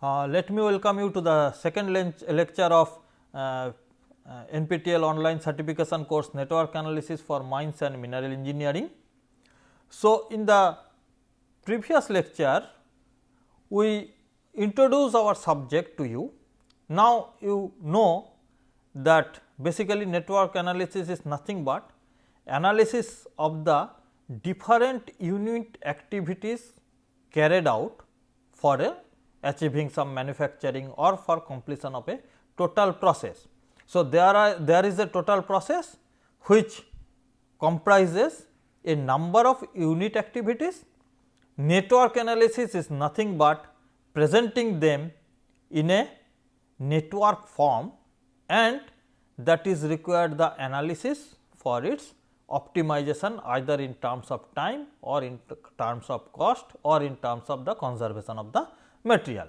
Let me welcome you to the second lecture of NPTEL online certification course Network Analysis for Mines and Mineral Engineering. So, in the previous lecture we introduce our subject to you. Now, you know that basically network analysis is nothing but analysis of the different unit activities carried out for achieving some manufacturing or for completion of a total process. So, there is a total process which comprises a number of unit activities. Network analysis is nothing but presenting them in a network form, and that is required the analysis for its optimization either in terms of time or in terms of cost or in terms of the conservation of the material.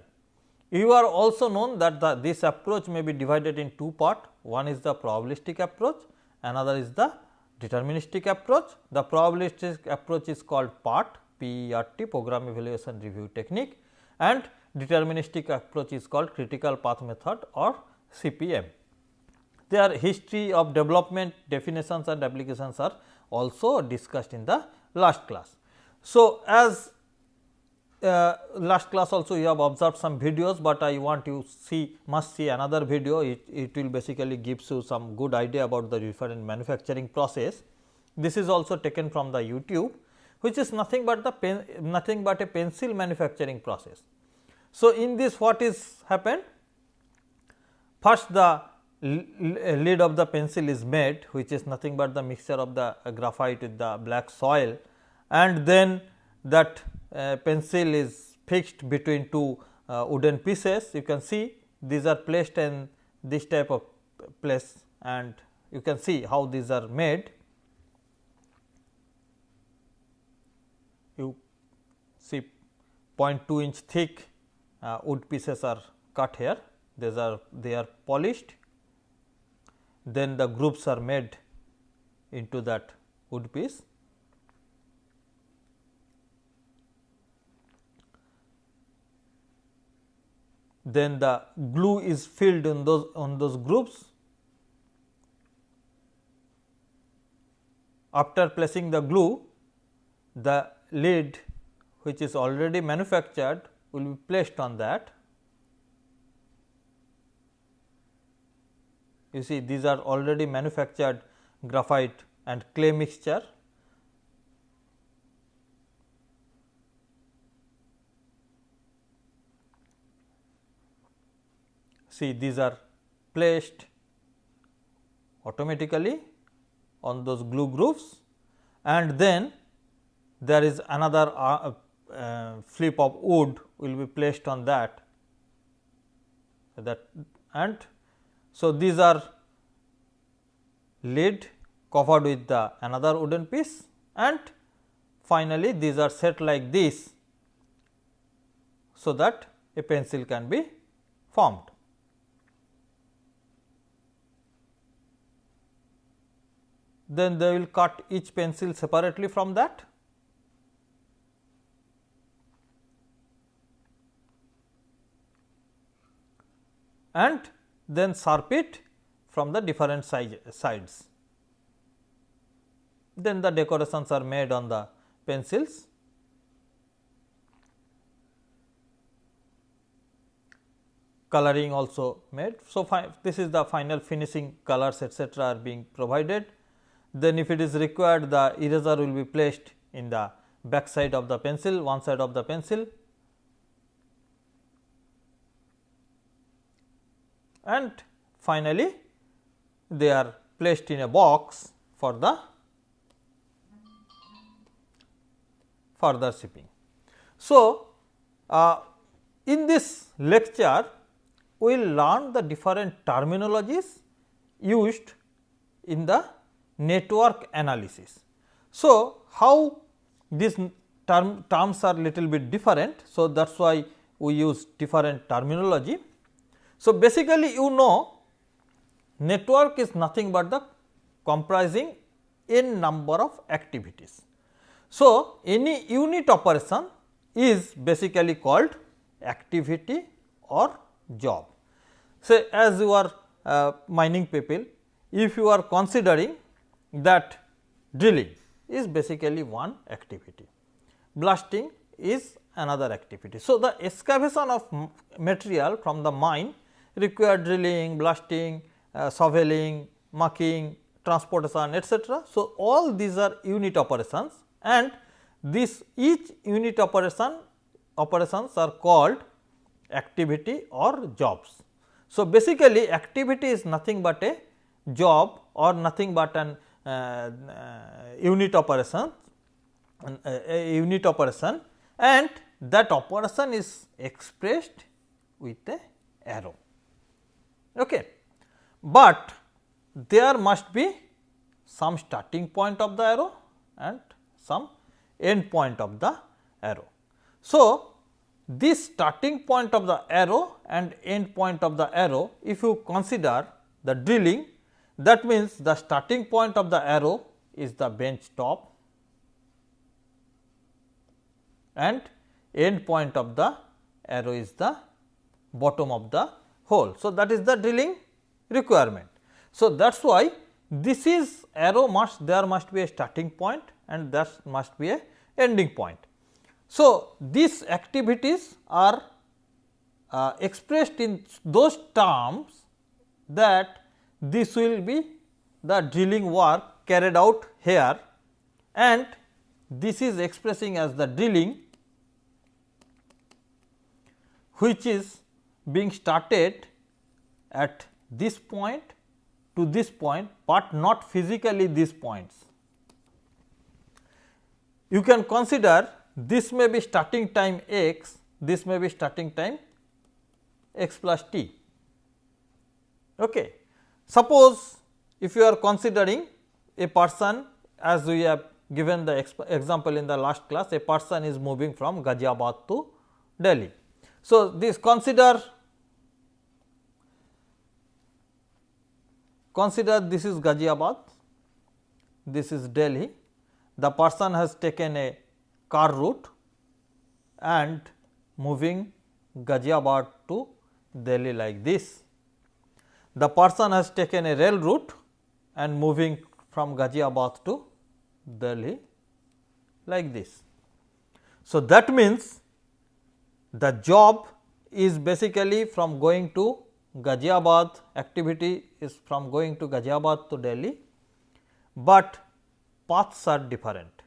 You are also known that this approach may be divided in two parts. One is the probabilistic approach, another is the deterministic approach. The probabilistic approach is called PERT, PERT, Program Evaluation Review Technique, and deterministic approach is called critical path method or CPM. Their history of development, definitions and applications are also discussed in the last class. So, as last class also you have observed some videos, but I want you must see another video. It will basically gives you some good idea about the different manufacturing process. This is also taken from the YouTube, which is nothing but a pencil manufacturing process. So, in this what is happened? First the lead of the pencil is made, which is nothing but the mixture of the graphite with the black soil, and then that pencil is fixed between two wooden pieces. You can see these are placed in this type of place, and you can see how these are made. You see 0.2 inch thick wood pieces are cut here. They are polished, then the grooves are made into that wood piece. Then the glue is filled on those grooves. After placing the glue, the lid which is already manufactured will be placed on that. You see these are already manufactured graphite and clay mixture. See these are placed automatically on those glue grooves, and then there is another flip of wood will be placed on that, and so these are lid covered with the another wooden piece, and finally these are set like this, so that a pencil can be formed. Then they will cut each pencil separately from that, and then sharp it from the different sides. Then the decorations are made on the pencils. Coloring also made. So, this is the final finishing, colors etc. are being provided. Then if it is required, the eraser will be placed in the back side of the pencil, one side of the pencil, and finally they are placed in a box for the further shipping. So, in this lecture we will learn the different terminologies used in the network analysis. So, how these terms are little bit different. So, that is why we use different terminology. So, basically you know network is nothing but the comprising n number of activities. So, any unit operation is basically called activity or job. Say as you are mining people, if you are considering that drilling is basically one activity, blasting is another activity. So, the excavation of material from the mine require drilling, blasting, shoveling, mucking, transportation, etc. So, all these are unit operations, and this each unit operations are called activity or jobs. So, basically activity is nothing but a job or nothing but an unit operation, and that operation is expressed with a arrow. Okay. But there must be some starting point of the arrow and some end point of the arrow. So, this starting point of the arrow and end point of the arrow, if you consider the drilling, that means the starting point of the arrow is the bench top and end point of the arrow is the bottom of the hole. So, that is the drilling requirement. So, that is why this is arrow there must be a starting point and that must be a ending point. So, these activities are expressed in those terms that this will be the drilling work carried out here, and this is expressing as the drilling which is being started at this point to this point, but not physically these points. You can consider this may be starting time x, this may be starting time x plus t. Okay. Suppose if you are considering a person, as we have given the example in the last class, a person is moving from Ghaziabad to Delhi. So, this consider this is Ghaziabad, this is Delhi. The person has taken a car route and moving Ghaziabad to Delhi like this. The person has taken a rail route and moving from Ghaziabad to Delhi like this. So, that means the job is basically from going to Ghaziabad, activity is from going to Ghaziabad to Delhi, but paths are different.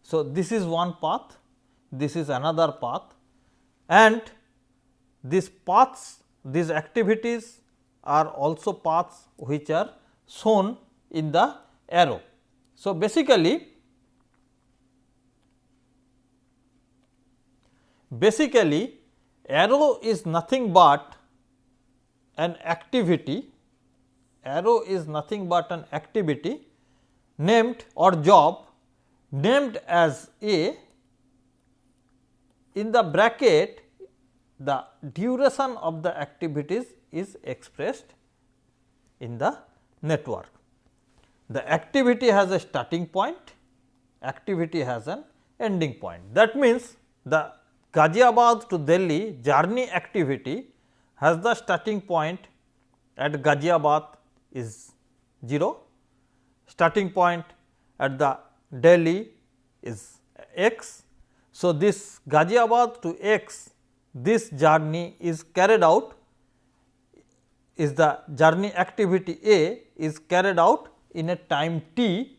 So, this is one path, this is another path, and these paths, these activities are also paths which are shown in the arrow. So, basically arrow is nothing but an activity, named or job named as A. In the bracket, the duration of the activities is expressed in the network. The activity has a starting point, activity has an ending point. That means, the Ghaziabad to Delhi journey activity has the starting point at Ghaziabad is 0, starting point at the Delhi is x. So, this Ghaziabad to x, this journey is carried out, is the journey activity A is carried out in a time t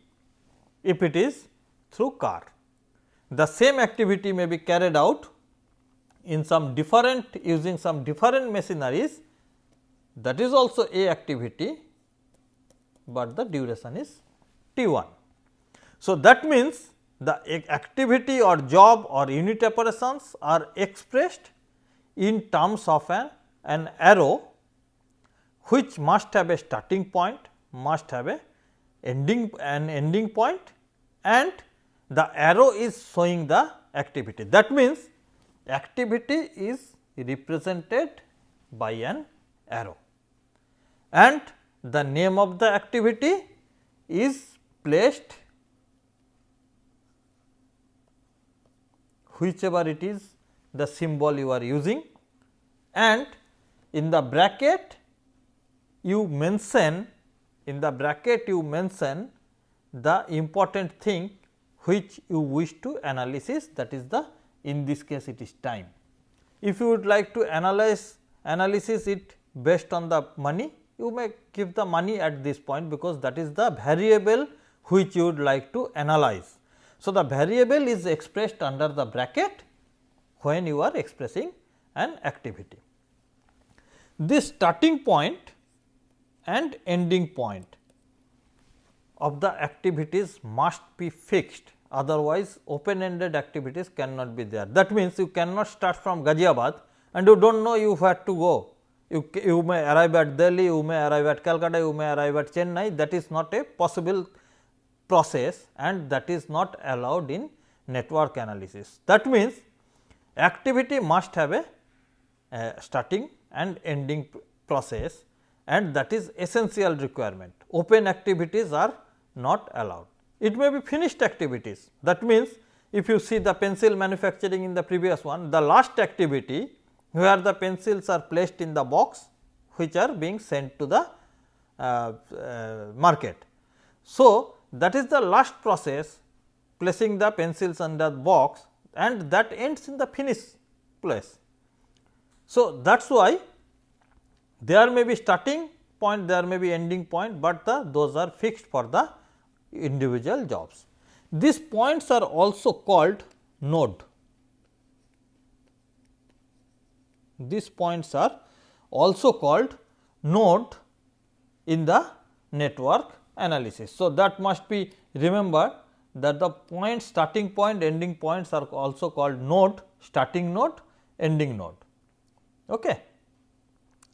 if it is through car. The same activity may be carried out in some different, using some different machineries, that is also A activity, but the duration is T1. So, that means the activity or job or unit operations are expressed in terms of an arrow which must have a starting point, must have a ending point, and the arrow is showing the activity. That means, activity is represented by an arrow and the name of the activity is placed whichever it is the symbol you are using. and in the bracket you mention the important thing which you wish to analysis, that is the, in this case it is time. If you would like to analysis it based on the money, you may give the money at this point, because that is the variable which you would like to analyze. So, the variable is expressed under the bracket when you are expressing an activity. This starting point and ending point of the activities must be fixed, otherwise open ended activities cannot be there. That means, you cannot start from Ghaziabad and you do not know you where to go. You may arrive at Delhi, you may arrive at Calcutta, you may arrive at Chennai, that is not a possible process and that is not allowed in network analysis. That means, activity must have a starting and ending process, and that is essential requirement. Open activities are not allowed. It may be finished activities. That means, if you see the pencil manufacturing in the previous one, the last activity where the pencils are placed in the box which are being sent to the market. So, that is the last process, placing the pencils under the box, and that ends in the finish place. So, that is why there may be starting point, there may be ending point, but those are fixed for the individual jobs. These points are also called node. These points are also called node in the network analysis. So, that must be remembered, that the point, starting point, ending points are also called node, starting node, ending node. Okay.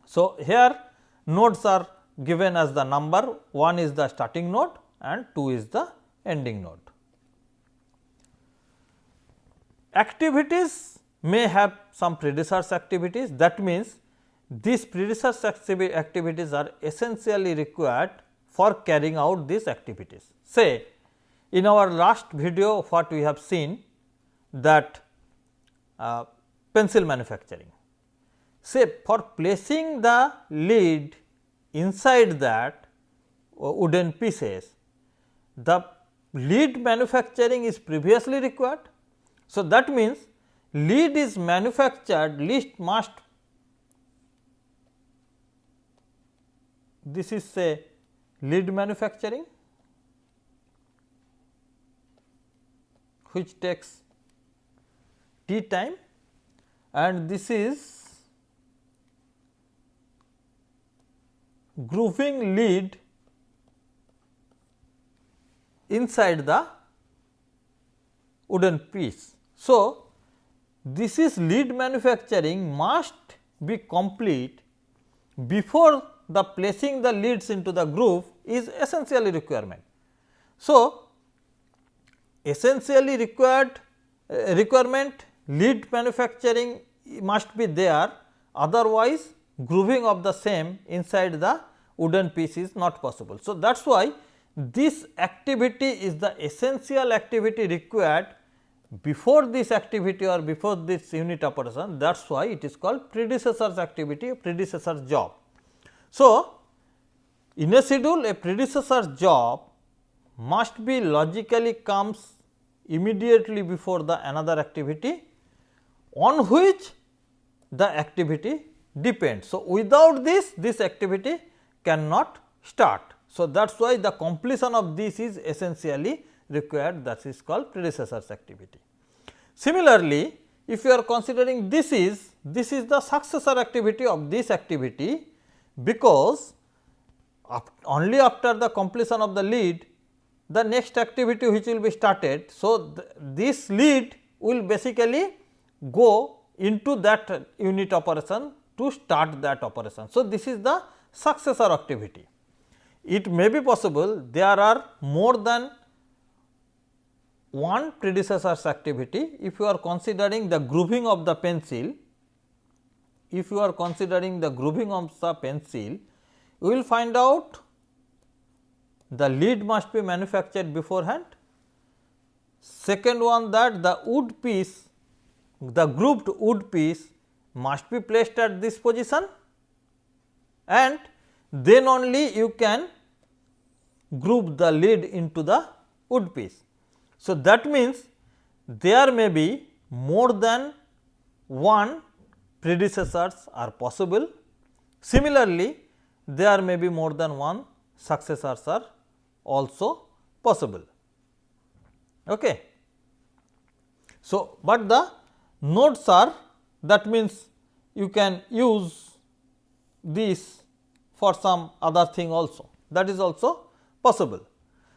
So, here nodes are given as the number, 1 is the starting node and 2 is the ending node. Activities may have some predecessor activities, that means, these predecessor activities are essentially required for carrying out these activities. Say, in our last video what we have seen, that pencil manufacturing. Say, for placing the lead inside that wooden pieces, the lead manufacturing is previously required. So, that means, lead is manufactured, least must, this is say lead manufacturing, which takes t time, and this is grooving lead inside the wooden piece. So, this is lead manufacturing must be complete before the placing the leads into the groove is essentially requirement. So, essentially requirement lead manufacturing must be there, otherwise grooving of the same inside the wooden piece is not possible. So, that is why this activity is the essential activity required before this activity or before this unit operation, that is why it is called predecessor's activity, predecessor job. So, in a schedule, a predecessor job must be logically comes immediately before the another activity on which the activity depends. So, without this activity cannot start. So, that is why the completion of this is essentially required, that is called predecessor's activity. Similarly, if you are considering this is the successor activity of this activity, because only after the completion of the lead the next activity which will be started. So, this lead will basically go into that unit operation to start that operation. So, this is the successor activity. It may be possible there are more than one predecessor's activity. If you are considering the grooving of the pencil, you will find out the lead must be manufactured beforehand. Second one, that the wood piece, the grooved wood piece must be placed at this position, and then only you can group the lead into the wood piece. So, that means there may be more than one predecessors are possible. Similarly, there may be more than one successors are also possible. Okay. So, but the nodes are, that means you can use this for some other thing also, that is also possible.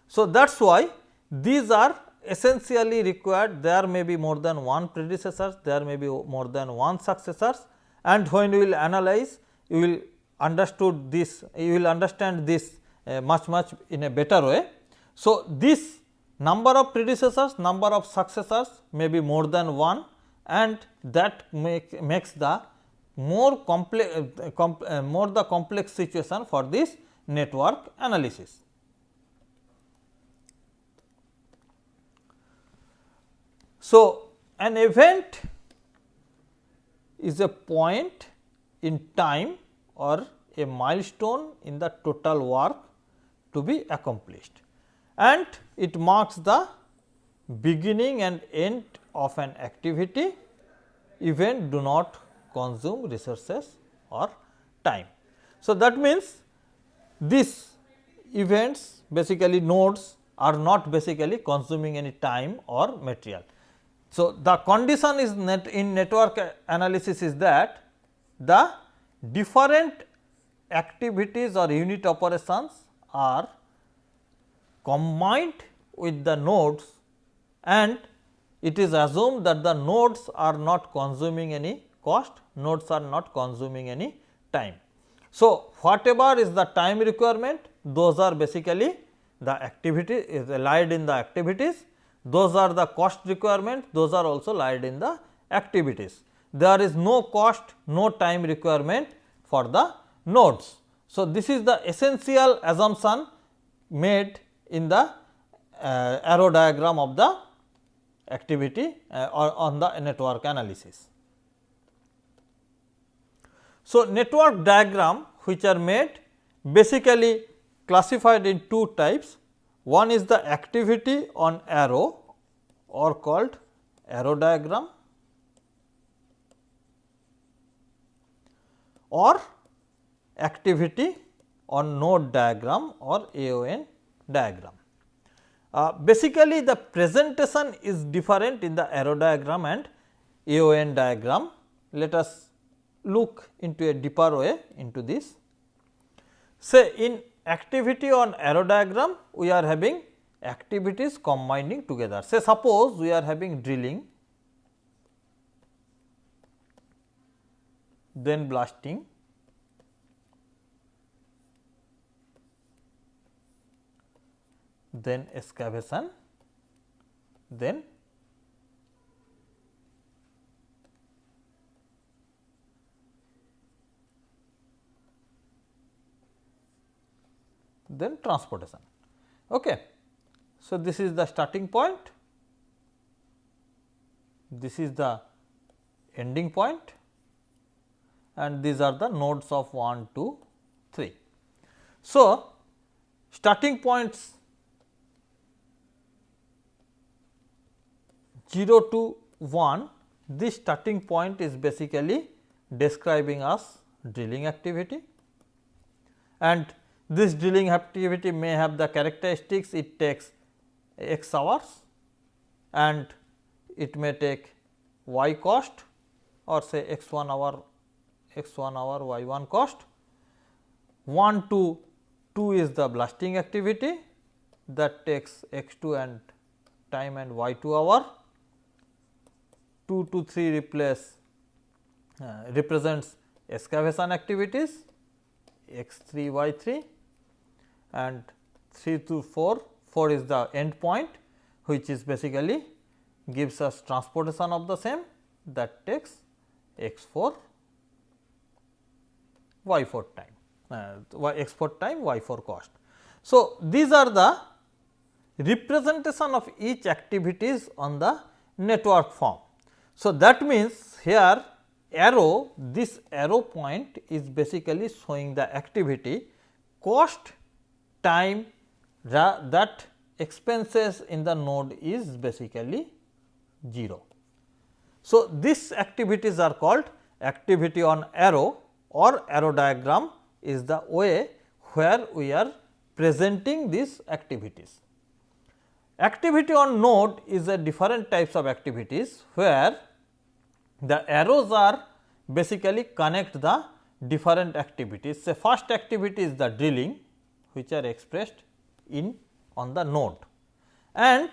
So, that is why these are essentially required. There may be more than one predecessors, there may be more than one successors, and when you will analyze, you will understood this, you will understand this much in a better way. So, this number of predecessors, number of successors may be more than one, and that makes the more complex situation for this network analysis. So, an event is a point in time or a milestone in the total work to be accomplished, and it marks the beginning and end of an activity. Event do not consume resources or time. So, that means these events, basically nodes, are not basically consuming any time or material. So, the condition is in network analysis is that the different activities or unit operations are combined with the nodes, and it is assumed that the nodes are not consuming any cost, nodes are not consuming any time. So, whatever is the time requirement, those are basically the activity is lied in the activities, those are the cost requirement, those are also lied in the activities. There is no cost, no time requirement for the nodes. So, this is the essential assumption made in the arrow diagram of the activity or on the network analysis. So, network diagram which are made basically classified in two types. One is the activity on arrow or called arrow diagram, or activity on node diagram or AON diagram. Basically, the presentation is different in the arrow diagram and AON diagram. Let us look into a deeper way into this. Say in activity on arrow diagram, we are having activities combining together. Say suppose we are having drilling, then blasting, then excavation, then transportation. Okay. So, this is the starting point, this is the ending point, and these are the nodes of 1, 2, 3. So, starting points 0 to 1, this starting point is basically describing us drilling activity, and this drilling activity may have the characteristics, it takes x hours and it may take y cost, or say x 1 hour, y 1 cost. 1 to 2 is the blasting activity that takes x 2 and time and y 2 hour. 2 to 3 represents excavation activities x 3 y 3, and 3 to 4 is the end point, which is basically gives us transportation of the same, that takes x 4 y 4 time, x 4 time y 4 cost. So, these are the representation of each activities on the network form. So, that means here arrow, this arrow point is basically showing the activity cost, time, that expenses in the node is basically 0. So, these activities are called activity on arrow or arrow diagram is the way where we are presenting these activities. Activity on node is a different types of activities where the arrows are basically connect the different activities. So, first activity is the drilling which are expressed in on the node, and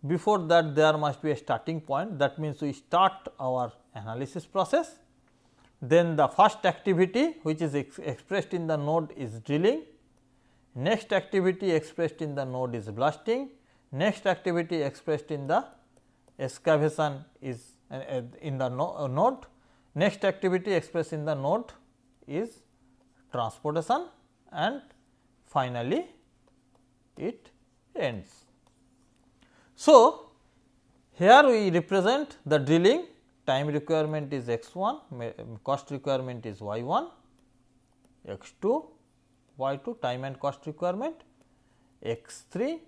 before that there must be a starting point, that means we start our analysis process. Then the first activity which is expressed in the node is drilling, next activity expressed in the node is blasting, next activity expressed in the excavation is in the node, next activity expressed in the node is transportation, and finally it ends. So, here we represent the drilling, time requirement is x 1, cost requirement is y 1, x 2, y 2 time and cost requirement, x 3,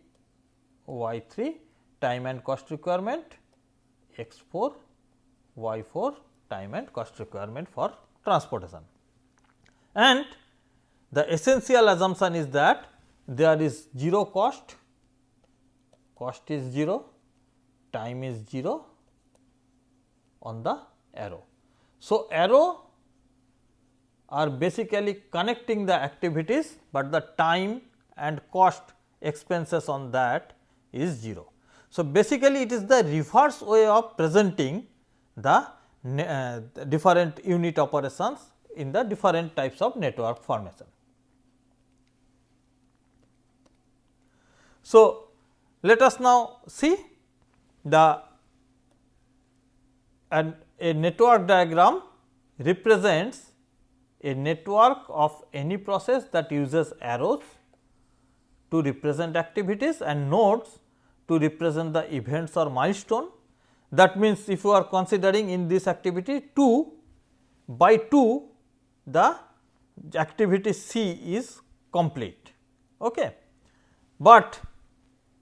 y 3 time and cost requirement, x 4, y 4 time and cost requirement for transportation. And the essential assumption is that there is 0 cost, cost is 0, time is 0 on the arrow. So, arrow are basically connecting the activities, but the time and cost expenses on that is 0. So, basically it is the reverse way of presenting the different unit operations in the different types of network formation. So, let us now see the a network diagram represents a network of any process that uses arrows to represent activities and nodes to represent the events or milestone. That means, if you are considering in this activity 2 by 2 the activity C is complete. Okay. But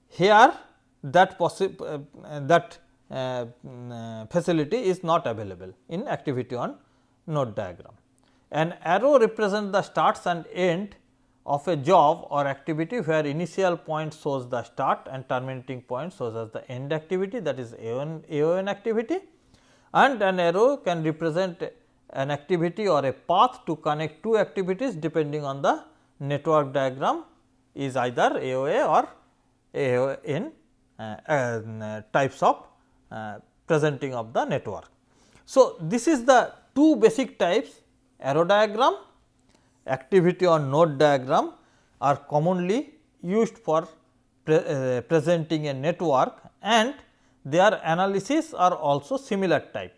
here that facility is not available in activity on node diagram. An arrow represents the starts and end of a job or activity where initial point shows the start and terminating point shows as the end activity, that is AON activity, and an arrow can represent an activity or a path to connect two activities depending on the network diagram is either AOA or AON types of presenting of the network. So, this is the two basic types, arrow diagram, activity on node diagram are commonly used for presenting a network, and their analysis are also similar type.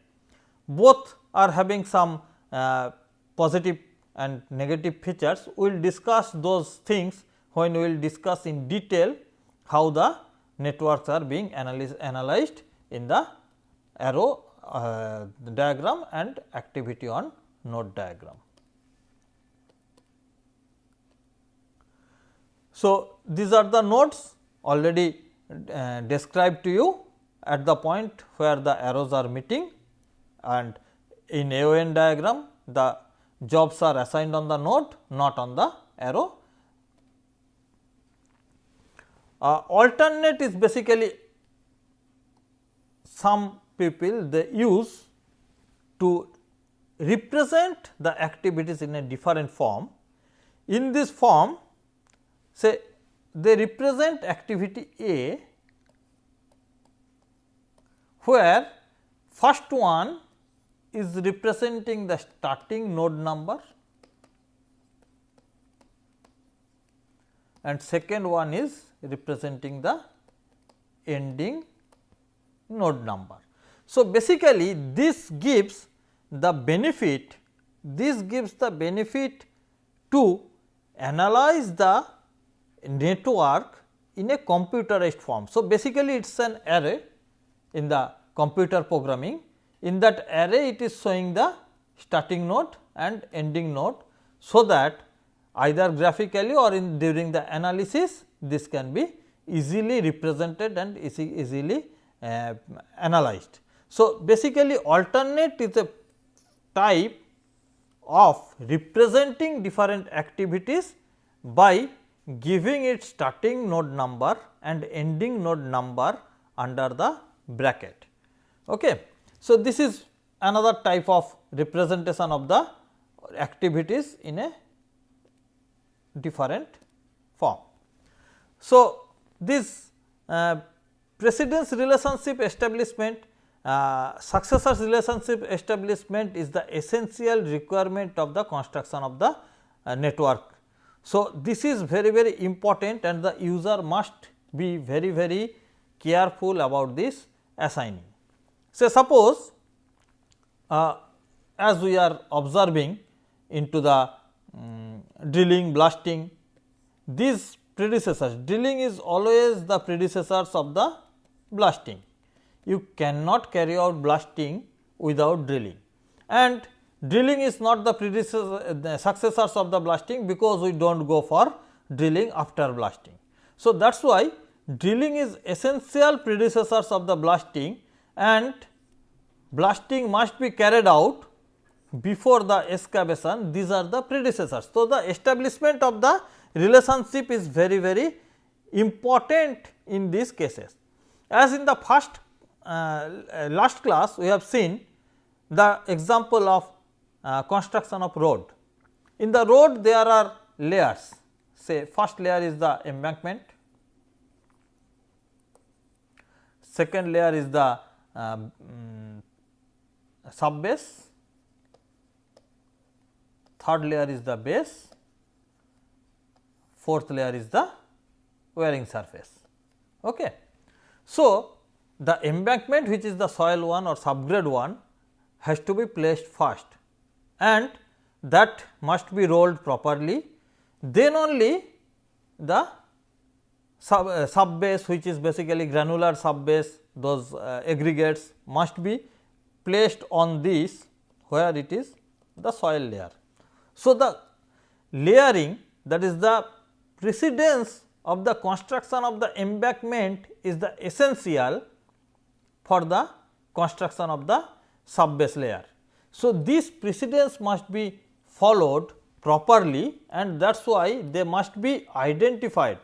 Both are having some positive and negative features. We will discuss those things when we will discuss in detail how the networks are being analyzed in the arrow diagram and activity on node diagram. So, these are the nodes already described to you at the point where the arrows are meeting, and in AON diagram the jobs are assigned on the node, not on the arrow. Alternate is basically some people they use to represent the activities in a different form. In this form, say they represent activity A, where first one is representing the starting node number and second one is representing the ending node number. So, basically this gives the benefit, to analyze the network in a computerized form. So, basically it is an array in the computer programming. in that array it is showing the starting node and ending node. So, that either graphically or during the analysis this can be easily represented and easily analyzed. So, basically alternate is a type of representing different activities by giving it starting node number and ending node number under the bracket. Okay. So, this is another type of representation of the activities in a different form. So, this precedence relationship establishment, successors relationship establishment is the essential requirement of the construction of the network. So, this is very important and the user must be very careful about this assigning. So, suppose as we are observing into the drilling, blasting, these predecessors, drilling is always the predecessors of the blasting. You cannot carry out blasting without drilling, and drilling is not the predecessor, the successors of the blasting, because we do not go for drilling after blasting. So, that is why drilling is essential predecessors of the blasting, and blasting must be carried out before the excavation. These are the predecessors. So, the establishment of the relationship is very important in these cases. As in the first last class we have seen the example of construction of road. In the road there are layers, say first layer is the embankment, second layer is the sub base, third layer is the base, fourth layer is the wearing surface. Okay. So, the embankment, which is the soil one or subgrade one, has to be placed first, and that must be rolled properly. Then only the sub base, which is basically granular sub base, those aggregates must be placed on this where it is the soil layer. So, the layering, that is the precedence of the construction of the embankment, is the essential for the construction of the sub base layer. So, this precedence must be followed properly, and that is why they must be identified.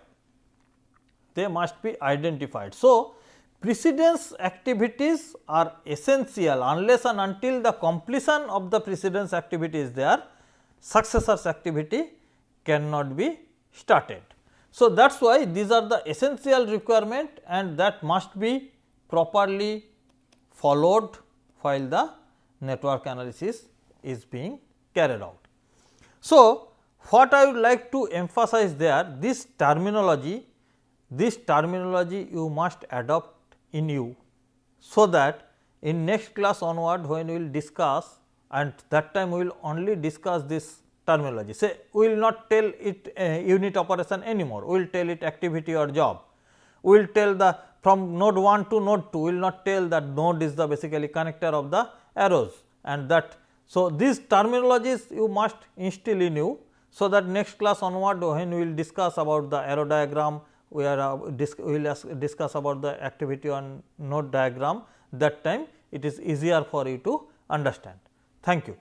They must be identified. So, precedence activities are essential. Unless and until the completion of the precedence activity is there, successors activity cannot be started. So, that is why these are the essential requirement, and that must be properly followed while the network analysis is being carried out. So, what I would like to emphasize there, this terminology you must adopt in you, so that in next class onward when we will discuss, and that time we will only discuss this terminology. Say we will not tell it unit operation anymore, we will tell it activity or job. We will tell the from node 1 to node 2, we will not tell that node is the basically connector of the arrows, and that. So, these terminologies you must instill in you, so that next class onward when we will discuss about the arrow diagram, we will discuss about the activity on node diagram, that time it is easier for you to understand. Thank you.